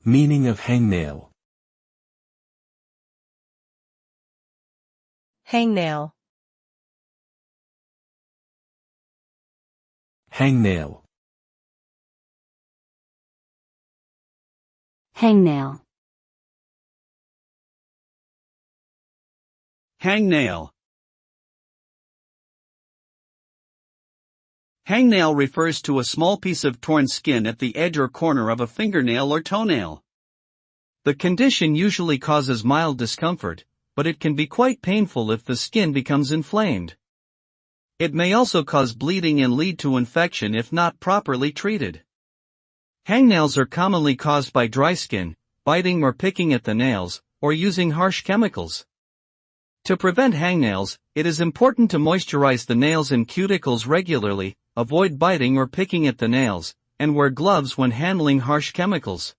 Meaning of hangnail. Hangnail. Hangnail. Hangnail. Hangnail. Hangnail refers to a small piece of torn skin at the edge or corner of a fingernail or toenail. The condition usually causes mild discomfort, but it can be quite painful if the skin becomes inflamed. It may also cause bleeding and lead to infection if not properly treated. Hangnails are commonly caused by dry skin, biting or picking at the nails, or using harsh chemicals. To prevent hangnails, it is important to moisturize the nails and cuticles regularly, avoid biting or picking at the nails, and wear gloves when handling harsh chemicals.